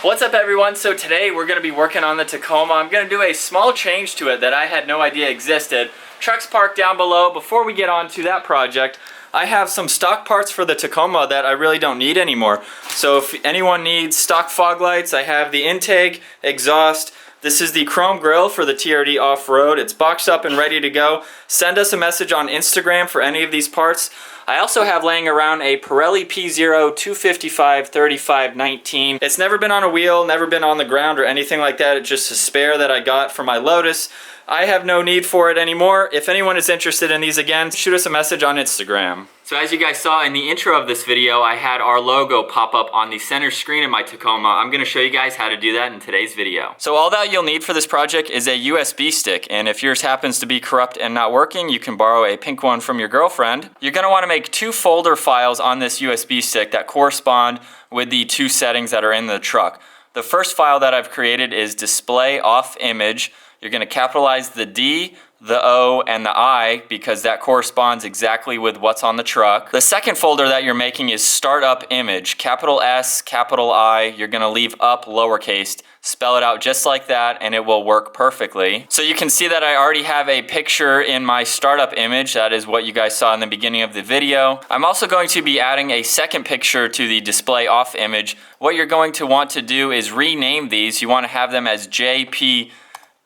What's up everyone? So today we're going to be working on the Tacoma. I'm going to do a small change to it that I had no idea existed. Truck's parked down below. Before we get on to that project, I have some stock parts for the Tacoma that I really don't need anymore. So if anyone needs stock fog lights, I have the intake, exhaust. This is the chrome grille for the TRD off-road. It's boxed up and ready to go. Send us a message on Instagram for any of these parts. I also have laying around a Pirelli P0 255 3519. It's never been on a wheel, never been on the ground or anything like that. It's just a spare that I got for my Lotus. I have no need for it anymore. If anyone is interested in these again, shoot us a message on Instagram. So as you guys saw in the intro of this video, I had our logo pop up on the center screen of my Tacoma. I'm gonna show you guys how to do that in today's video. So all that you'll need for this project is a USB stick, and if yours happens to be corrupt and not working, you can borrow a pink one from your girlfriend. You're gonna wanna make 2 folder files on this USB stick that correspond with the 2 settings that are in the truck. The first file that I've created is display off image. You're going to capitalize the D, the O, and the I because that corresponds exactly with what's on the truck. The second folder that you're making is startup image. Capital S, capital I. You're going to leave up lowercase. Spell it out just like that and it will work perfectly. So you can see that I already have a picture in my startup image. That is what you guys saw in the beginning of the video. I'm also going to be adding a second picture to the display off image. What you're going to want to do is rename these. You want to have them as JPEG.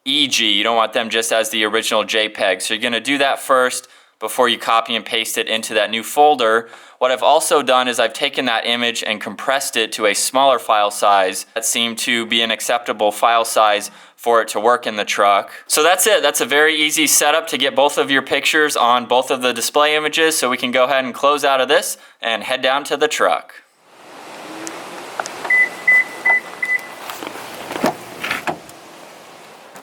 You don't want them just as the original JPEG. So you're going to do that first before you copy and paste it into that new folder. What I've also done is I've taken that image and compressed it to a smaller file size that seemed to be an acceptable file size for it to work in the truck. So that's it. That's a very easy setup to get both of your pictures on both of the display images. So we can go ahead and close out of this and head down to the truck.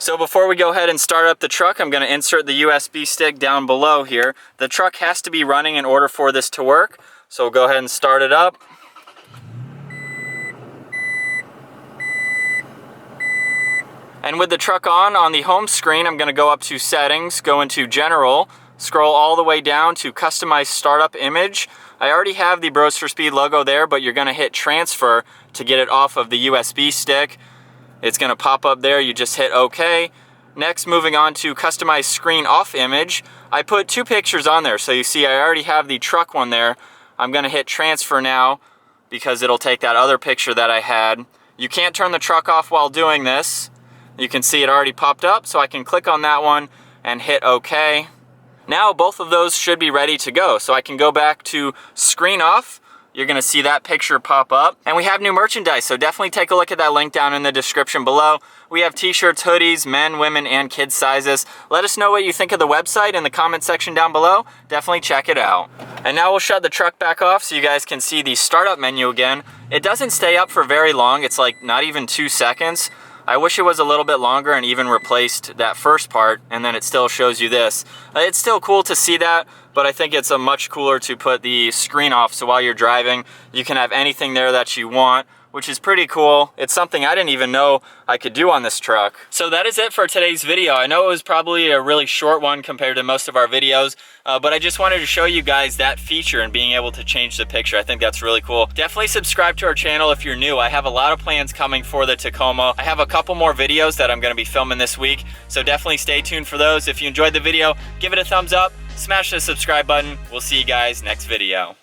So before we go ahead and start up the truck, I'm going to insert the USB stick down below here. The truck has to be running in order for this to work. So we'll go ahead and start it up. And with the truck on the home screen, I'm going to go up to settings, go into general, scroll all the way down to customize startup image. I already have the Bros for Speed logo there, but you're going to hit transfer to get it off of the USB stick. It's going to pop up there, you just hit OK. Next, moving on to customize screen off image. I put 2 pictures on there, so you see I already have the truck one there. I'm going to hit transfer now because it'll take that other picture that I had. You can't turn the truck off while doing this. You can see it already popped up, so I can click on that one and hit OK. Now both of those should be ready to go, so I can go back to screen off. You're going to see that picture pop up. And we have new merchandise, so definitely take a look at that link down in the description below. We have t-shirts, hoodies, men, women, and kids sizes. Let us know what you think of the website in the comment section down below. Definitely check it out. And now we'll shut the truck back off so you guys can see the startup menu again. It doesn't stay up for very long. It's like not even 2 seconds. I wish it was a little bit longer and even replaced that first part, and then it still shows you this. It's still cool to see that, but I think it's a much cooler to put the screen off so while you're driving, you can have anything there that you want, which is pretty cool. It's something I didn't even know I could do on this truck. So that is it for today's video. I know it was probably a really short one compared to most of our videos, but I just wanted to show you guys that feature and being able to change the picture. I think that's really cool. Definitely subscribe to our channel if you're new. I have a lot of plans coming for the Tacoma. I have a couple more videos that I'm gonna be filming this week, so definitely stay tuned for those. If you enjoyed the video, give it a thumbs up, smash the subscribe button. We'll see you guys next video.